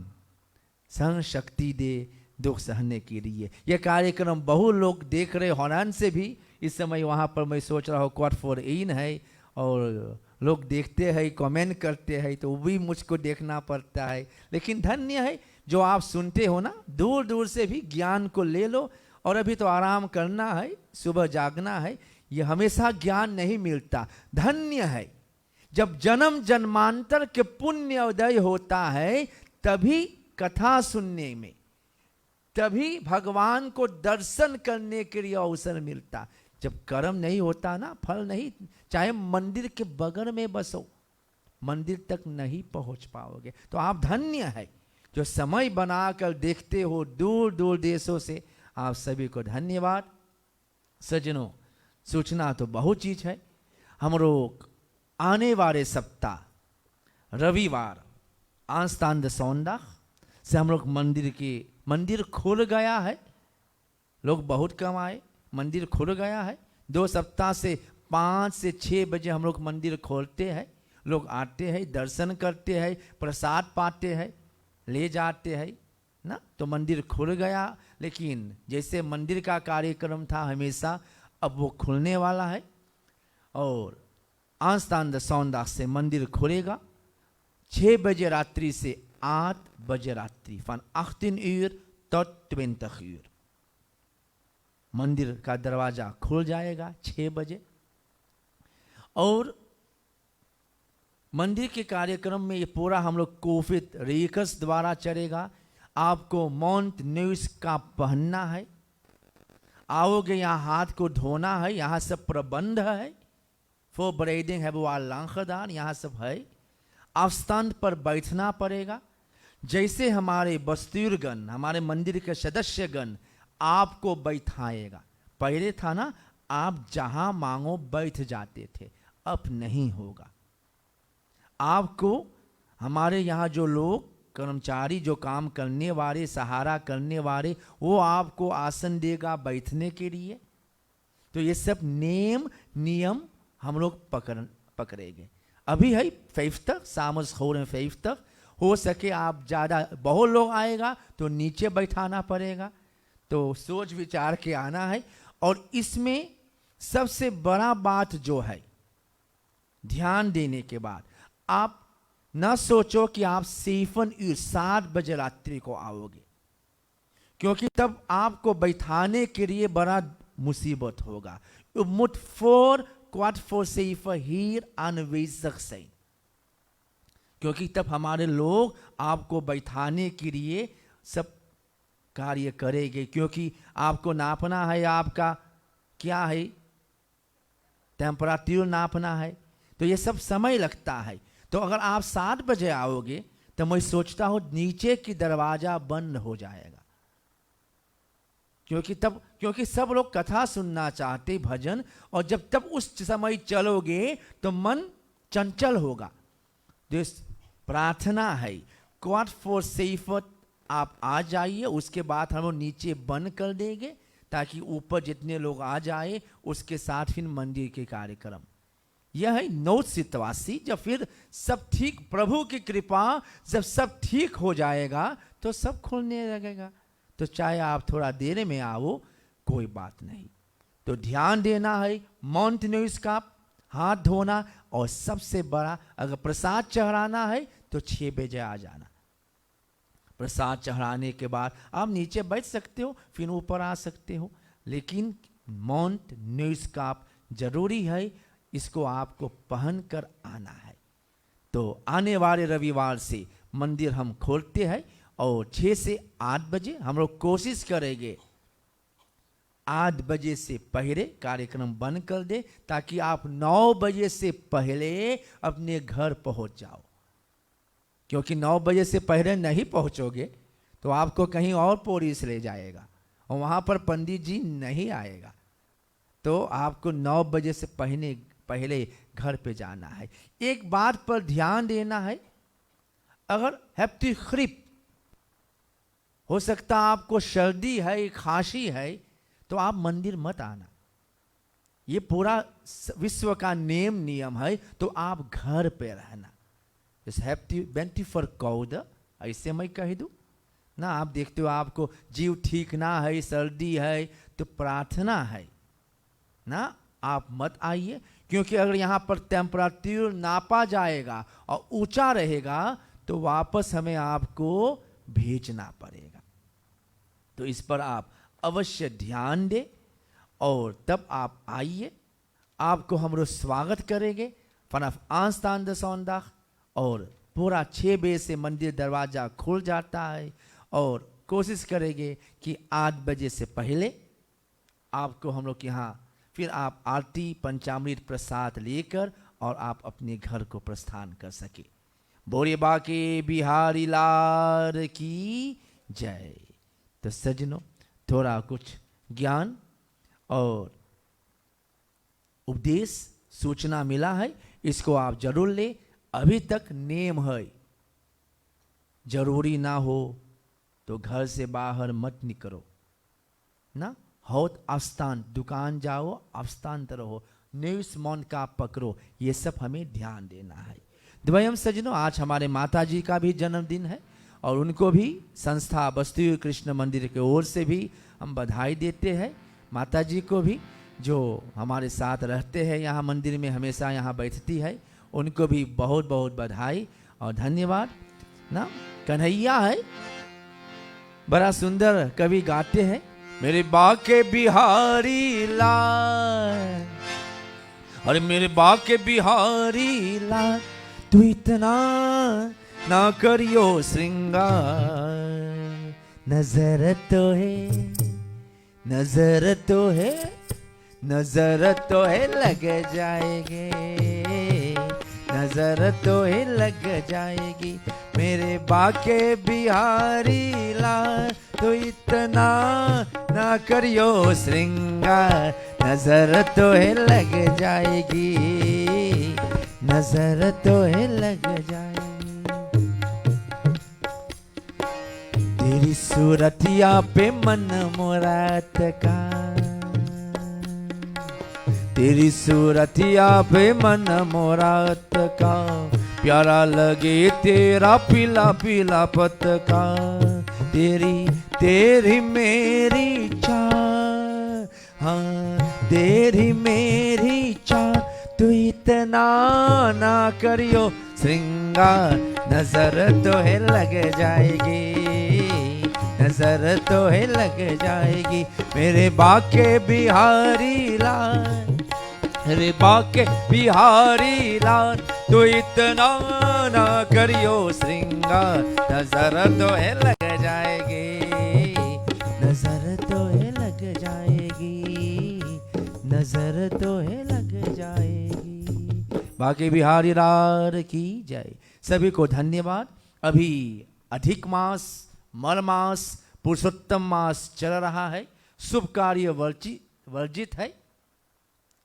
सहन शक्ति दे दुख सहने के लिए। यह कार्यक्रम बहुत लोग देख रहे हॉलैंड से भी। इस समय वहाँ पर मैं सोच रहा हूँ क्वार्ट फॉर इन है और लोग देखते हैं, कमेंट करते हैं, तो वो भी मुझको देखना पड़ता है। लेकिन धन्य है जो आप सुनते हो ना, दूर दूर से भी ज्ञान को ले लो। और अभी तो आराम करना है, सुबह जागना है। ये हमेशा ज्ञान नहीं मिलता। धन्य है जब जन्म जन्मांतर के पुण्य उदय होता है, तभी कथा सुनने में, तभी भगवान को दर्शन करने के लिए अवसर मिलता। जब कर्म नहीं होता ना, फल नहीं, चाहे मंदिर के बगल में बसो, मंदिर तक नहीं पहुंच पाओगे। तो आप धन्य है जो समय बनाकर देखते हो दूर दूर देशों से। आप सभी को धन्यवाद। सज्जनों, सूचना तो बहुत चीज है। हम लोग आने वाले सप्ताह रविवार आंस्तांद सौंदा से हम लोग मंदिर खुल गया है। लोग बहुत कम आए, मंदिर खुल गया है। 2 सप्ताह से 5 से 6 बजे हम लोग मंदिर खोलते हैं। लोग आते हैं, दर्शन करते हैं, प्रसाद पाते हैं, ले जाते हैं ना। तो मंदिर खुल गया। लेकिन जैसे मंदिर का कार्यक्रम था हमेशा, अब वो खुलने वाला है। और आंस्तांद सौंदा से मंदिर खुलेगा 6 बजे रात्रि से 8 बजे रात्रि, van 18 uur tot 20 uur। मंदिर का दरवाजा खुल जाएगा 6 बजे। और मंदिर के कार्यक्रम में ये पूरा हम लोग कोविड रेकर्स द्वारा चलेगा। आपको माउंट न्यूज का पहनना है। आओगे यहाँ हाथ को धोना है, यहाँ सब प्रबंध है। फॉर ब्रेडिंग है वो लांखदान, यहाँ सब है। आस्थान पर बैठना पड़ेगा। जैसे हमारे बस्तुरगण, हमारे मंदिर के सदस्यगण आपको बैठाएगा। पहले था ना, आप जहां मांगो बैठ जाते थे, अब नहीं होगा। आपको हमारे यहाँ जो लोग कर्मचारी, जो काम करने वाले, सहारा करने वाले, वो आपको आसन देगा बैठने के लिए। तो ये सब नियम हम लोग पकड़ेंगे। अभी है 50, सामस हो रहे 50, हो सके आप ज़्यादा, बहुत लोग आएगा तो नीचे बैठाना पड़ेगा। तो सोच विचार के आना है। और इसमें सबसे बड़ा बात जो है, ध्यान देने के बाद आप ना सोचो कि आप सिर्फ 7 बजे रात्रि को आओगे, क्योंकि तब आपको बैठाने के लिए बड़ा मुसीबत होगा। मुठ 4 क्वाट 4 सिर्फ हीर अनवेशक से, क्योंकि तब हमारे लोग आपको बैठाने के लिए सब कार्य करेंगे। क्योंकि आपको नापना है, आपका क्या है, टेम्परेचर नापना है, तो ये सब समय लगता है। तो अगर आप 7 बजे आओगे तो मैं सोचता हूँ नीचे की दरवाजा बंद हो जाएगा, क्योंकि सब लोग कथा सुनना चाहते, भजन, और जब तक उस समय चलोगे तो मन चंचल होगा। तो प्रार्थना है क्वाट 4 सिर्फ आप आ जाइए, उसके बाद हम लोग नीचे बंद कर देंगे ताकि ऊपर जितने लोग आ जाए उसके साथ फिर मंदिर के कार्यक्रम। यह है 9 से 83। जब फिर सब ठीक, प्रभु की कृपा, जब सब ठीक हो जाएगा तो सब खुलने लगेगा। तो चाहे आप थोड़ा देर में आओ, कोई बात नहीं। तो ध्यान देना है, माउंट न्यूज का हाथ धोना, और सबसे बड़ा, अगर प्रसाद चढ़ाना है तो 6 बजे आ जाना। प्रसाद चढ़ाने के बाद आप नीचे बैठ सकते हो, फिर ऊपर आ सकते हो, लेकिन माउंट न्यूज का जरूरी है, इसको आपको पहन कर आना है। तो आने वाले रविवार से मंदिर हम खोलते हैं, और 6 से 8 बजे हम लोग कोशिश करेंगे 8 बजे से पहले कार्यक्रम बंद कर दे, ताकि आप 9 बजे से पहले अपने घर पहुंच जाओ। क्योंकि 9 बजे से पहले नहीं पहुंचोगे तो आपको कहीं और पुलिस ले जाएगा, और वहां पर पंडित जी नहीं आएगा। तो आपको 9 बजे से पहले घर पे जाना है। एक बात पर ध्यान देना है, अगर हैप्टी खरीप हो सकता आपको सर्दी है, खांसी है, तो आप मंदिर मत आना। ये पूरा विश्व का नियम है, तो आप घर पे रहना। बेंटी फॉर कौद, ऐसे मैं कह दूं ना। आप देखते हो आपको जीव ठीक ना है, सर्दी है, तो प्रार्थना है ना, आप मत आइए। क्योंकि अगर यहाँ पर टेम्परेचर नापा जाएगा और ऊंचा रहेगा तो वापस हमें आपको भेजना पड़ेगा। तो इस पर आप अवश्य ध्यान दें, और तब आप आइए, आपको हम लोग स्वागत करेंगे। फनफ आंस्तान सौंदा, और पूरा 6 बजे से मंदिर दरवाजा खुल जाता है, और कोशिश करेंगे कि 8 बजे से पहले आपको हम लोग यहाँ, फिर आप आरती, पंचामृत, प्रसाद लेकर और आप अपने घर को प्रस्थान कर सके। बोले बाके बिहारी लाल की जय। तो सज्जनों, थोड़ा कुछ ज्ञान और उपदेश सूचना मिला है, इसको आप जरूर ले। अभी तक नेम है, जरूरी ना हो तो घर से बाहर मत निकलो ना। होत आस्थान, दुकान जाओ, आस्थान रहो, न्यूज मौन का पकड़ो, ये सब हमें ध्यान देना है। द्वयम सज्जनों, आज हमारे माता जी का भी जन्मदिन है, और उनको भी संस्था बस्तुर कृष्ण मंदिर की ओर से भी हम बधाई देते हैं। माता जी को भी, जो हमारे साथ रहते हैं यहाँ मंदिर में, हमेशा यहाँ बैठती है, उनको भी बहुत बहुत बधाई और धन्यवाद ना। कन्हैया है, बड़ा सुंदर कवि गाते हैं, मेरे बाके बिहारी लाल, अरे मेरे बाके बिहारी लाल, तू इतना ना करियो श्रृंगार, नजर तो है, नजर तो है, नजर तो है लग जाएंगे, नजर तो ही लग जाएगी। मेरे बाके बिहारी लाल तो इतना ना करियो श्रृंगार, नजर तो ही लग जाएगी, नजर तो ही लग जाएगी। तेरी सूरतिया पे मन मुराद का, तेरी सूरतिया पे मन मुराद का, प्यारा लगे तेरा पीला पीला पत्ता। तेरी तेरी मेरी चाह, हाँ तेरी मेरी चाह, तू इतना ना करियो श्रृंगार, नजर तो है लग जाएगी, नजर तो है लग जाएगी। मेरे बाके बिहारी लाल, मेरे बाके बिहारी लाल, तो इतना ना करियो श्रृंगार, नजर तो है लग जाएगी, नजर तो है लग जाएगी, नजर तो है लग जाएगी। बाके बिहारी लाल की जय। सभी को धन्यवाद। अभी अधिक मास, मल मास, पुरुषोत्तम मास चल रहा है, शुभ कार्य वर्जित है,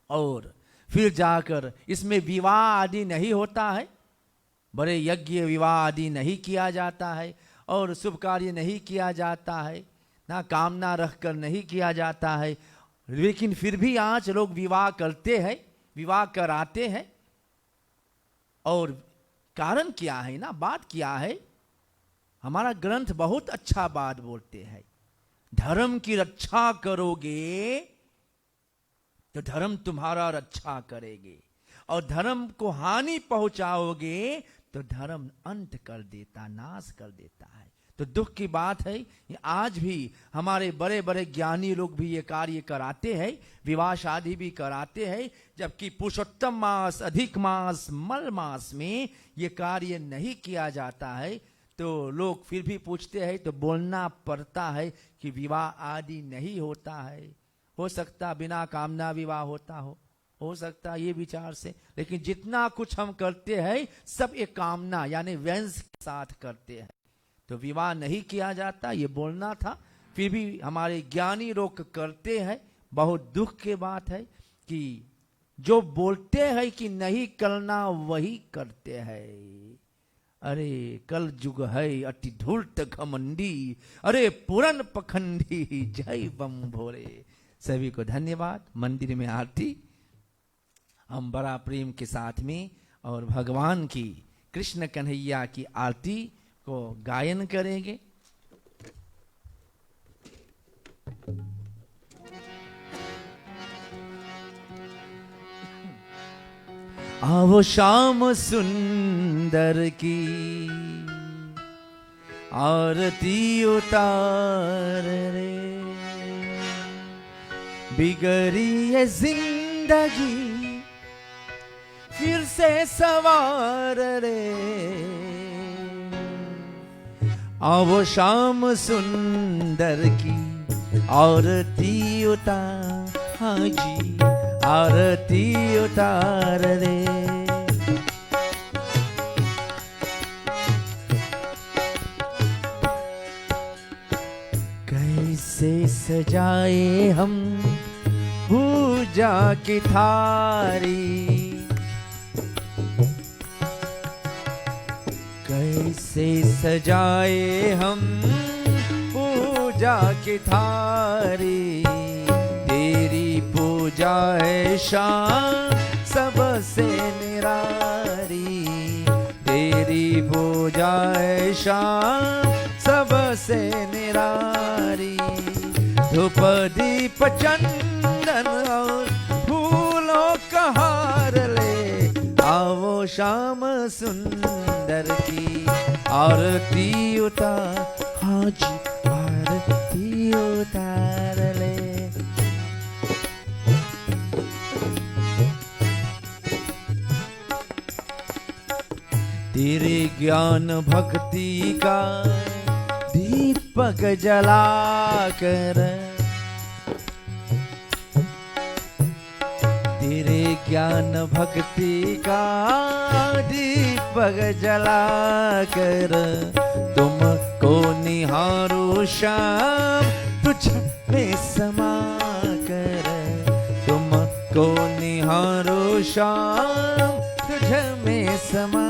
और फिर जाकर इसमें विवाह आदि नहीं होता है, बड़े यज्ञ विवाह आदि नहीं किया जाता है, और शुभ कार्य नहीं किया जाता है, ना कामना रखकर नहीं किया जाता है। लेकिन फिर भी आज लोग विवाह करते हैं, विवाह कराते हैं। और कारण क्या है ना, बात क्या है, हमारा ग्रंथ बहुत अच्छा बात बोलते हैं, धर्म की रक्षा करोगे तो धर्म तुम्हारा रक्षा करेगे, और धर्म को हानि पहुंचाओगे तो धर्म अंत कर देता, नाश कर देता है। तो दुख की बात है, आज भी हमारे बड़े बड़े ज्ञानी लोग भी ये कार्य कराते हैं, विवाह शादी भी कराते हैं, जबकि पुरुषोत्तम मास, अधिक मास, मल मास में ये कार्य नहीं किया जाता है। तो लोग फिर भी पूछते हैं, तो बोलना पड़ता है कि विवाह आदि नहीं होता है। हो सकता बिना कामना विवाह होता हो सकता ये विचार से, लेकिन जितना कुछ हम करते हैं सब एक कामना यानी व्यंस के साथ करते हैं। तो विवाह नहीं किया जाता, ये बोलना था। फिर भी हमारे ज्ञानी लोग करते हैं। बहुत दुख की बात है कि जो बोलते हैं कि नहीं करना वही करते हैं। अरे कल जुग है अति धूर्त घमंडी, अरे पूरन पखंडी, जय बम भोले। सभी को धन्यवाद। मंदिर में आरती हम बड़ा प्रेम के साथ में और भगवान की, कृष्ण कन्हैया की आरती को गायन करेंगे। आओ श्याम सुंदर की आरती उतार रे, बिगड़ी है जिंदगी फिर से सवार रे। आओ श्याम सुंदर की आरती उतार, हाँ जी आरती उतार रे। कैसे सजाए हम पूजा की थारी, कैसे सजाए हम पूजा की थारी। तेरी पूजा है शान सबसे निरारी, तेरी पूजा है शान सबसे निरारी। धूप दीप चंदन और फूलों का हार ले, आओ श्याम सुंदर की आरती उतार, हाँ जी आरती उतार ले। तेरे ज्ञान भक्ति का दीपक जलाकर, तेरे ज्ञान भक्ति का दीपक जलाकर तुमको निहारो श्याम तुझ में समा कर, तुमको निहारो श्याम तुझ में समा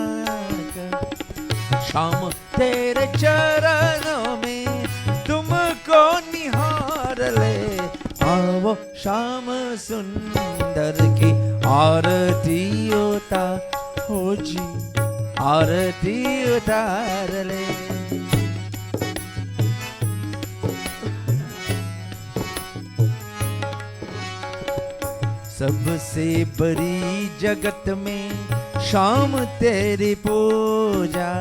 कर। श्याम तेरे चरणों में तुमको निहार ले, आओ श्याम सुंदर की आरती उतार हो जी, आरती उतार ले। सबसे बड़ी जगत में श्याम तेरी पूजा,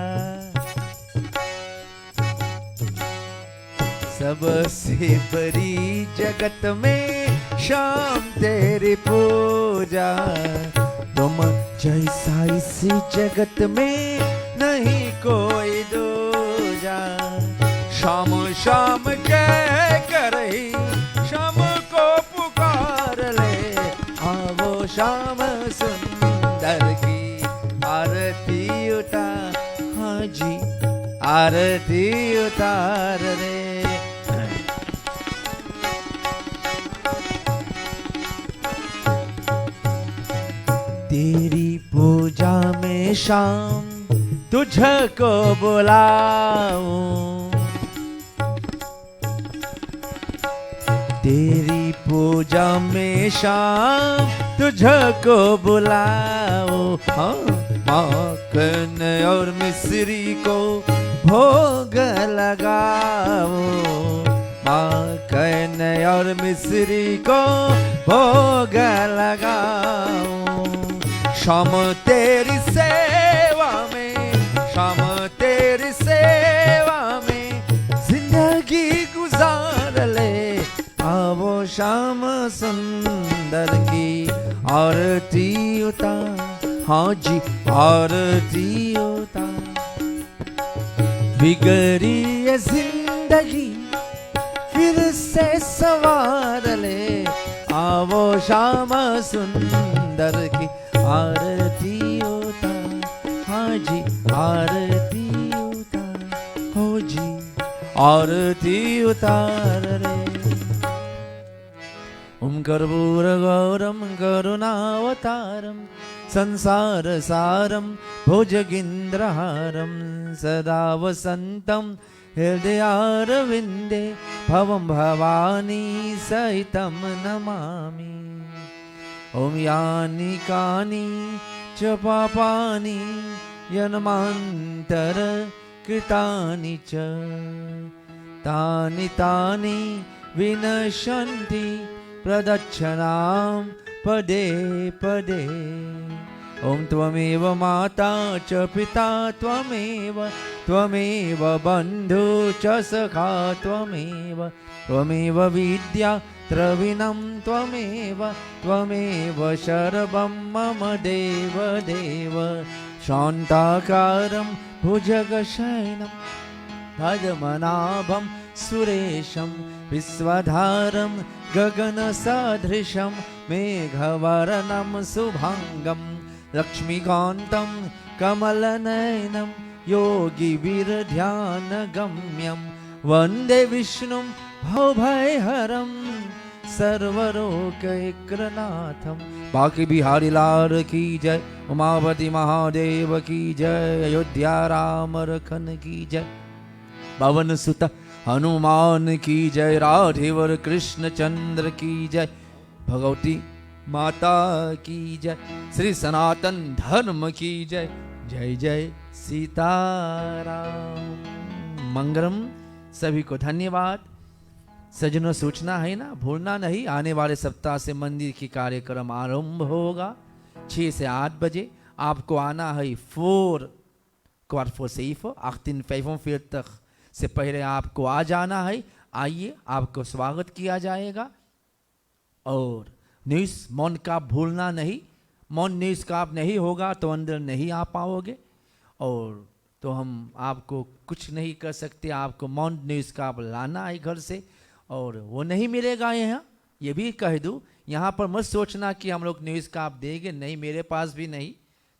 सबसे बड़ी जगत में श्याम तेरी पूजा। तुम जैसा इस जगत में नहीं कोई दूजा। श्याम श्याम कह कर ही श्याम को पुकार ले, आओ श्याम सुंदर की आरती उतार, हाँ जी आरती उतार रे। तेरी पूजा में श्याम तुझको बुलाऊं, तेरी पूजा में श्याम तुझको बुलाओ। हाँ माखन और मिश्री को भोग लगाओ, माखन और मिश्री को भोग लगाओ। श्याम तेरी सेवा में, श्याम तेरी सेवा में जिंदगी गुजार ले, आओ श्याम सुंदर की आरती उतार, हाँ जी आरती उतार। बिगड़ी ये जिंदगी फिर से सवार ले, आओ श्याम सुंदर की आरती उतार, हाँ जी आरती उतार, हो जी आरती उतार रे। ओम कर्पूर गौरम करुणावतारम संसार सारम भुजगेन्द्रहारम सदा वसंतम हृदयारविंदे भवं भवानी सहितं नमामि। ओम यानि कानि च पापानि जन्मांतर कृतानि च तानि तानि विनश्यन्ति प्रदक्षिणां पदे पदे। ओम त्वमेव माता च पिता त्वमेव, त्वमेव बन्धु च सखा त्वमेव, त्वमेव विद्या द्रविणं त्वमेव, त्वमेव सर्वं मम देव देव। शान्ताकारं भुजगशयनं पद्मनाभं सुरेशं विश्वधारं गगनसदृशं मेघवर्णं शुभांगं लक्ष्मीकान्तं कमलनयनं योगिवीरध्यानगम्यं वन्दे विष्णुं भवभयहरं सर्वलोकैकनाथं। बांके बिहारी लाल की जय, उमापति महादेव की जय, अयोध्या राम लखन की जय, पवन सुत हनुमान की जय, राधेवर कृष्ण चंद्र की जय, भगवती माता की जय, श्री सनातन धर्म की जय, जय जय सीताराम। मंगलम। सभी को धन्यवाद। सजनों सूचना है ना, भूलना नहीं, आने वाले सप्ताह से मंदिर की कार्यक्रम आरंभ होगा 6 से 8 बजे। आपको आना है 4 से 18:45 से पहले आपको आ जाना है। आइए, आपको स्वागत किया जाएगा। और न्यूज़ मौन का भूलना नहीं, मौन न्यूज़ का आप नहीं होगा तो अंदर नहीं आ पाओगे, और तो हम आपको कुछ नहीं कर सकते। आपको मौन न्यूज़ का आप लाना है घर से, और वो नहीं मिलेगा यहाँ, ये भी कह दूँ, यहाँ पर मत सोचना कि हम लोग न्यूज़ का आप देंगे, नहीं, मेरे पास भी नहीं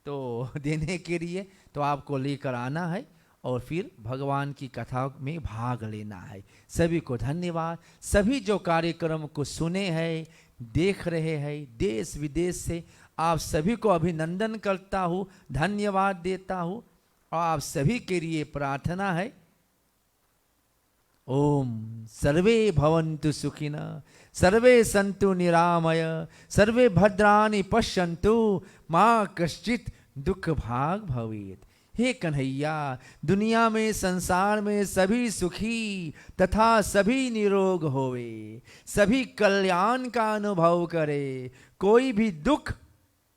तो देने के लिए तो आपको लेकर आना है और फिर भगवान की कथा में भाग लेना है। सभी को धन्यवाद। सभी जो कार्यक्रम को सुने हैं, देख रहे हैं, देश विदेश से आप सभी को अभिनंदन करता हूँ, धन्यवाद देता हूँ। और आप सभी के लिए प्रार्थना है, ओम सर्वे भवन्तु सुखिनः, सर्वे सन्तु निरामय, सर्वे भद्राणि पश्यन्तु, माँ कश्चित् दुख भाग भवेत्। हे कन्हैया, दुनिया में, संसार में सभी सुखी तथा सभी निरोग होवे, सभी कल्याण का अनुभव करे, कोई भी दुख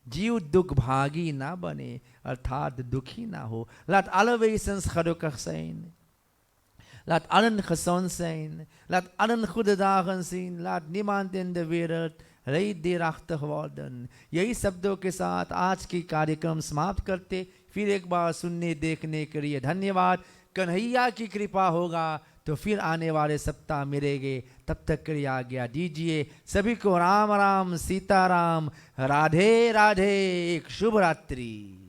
जीव दुख भागी ना बने, अर्थात दुखी ना हो। Laat alle wezens gelukkig zijn. Laat allen gezond zijn. Laat allen goede dagen zien. Laat niemand in de wereld leedderachtig worden. यही शब्दों के साथ आज की कार्यक्रम समाप्त करते। फिर एक बार सुनने देखने के लिए धन्यवाद। कन्हैया की कृपा होगा तो फिर आने वाले सप्ताह मिलेंगे। तब तक के लिए आज्ञा दीजिए। सभी को राम राम सीताराम, राधे राधे, एक शुभ रात्रि।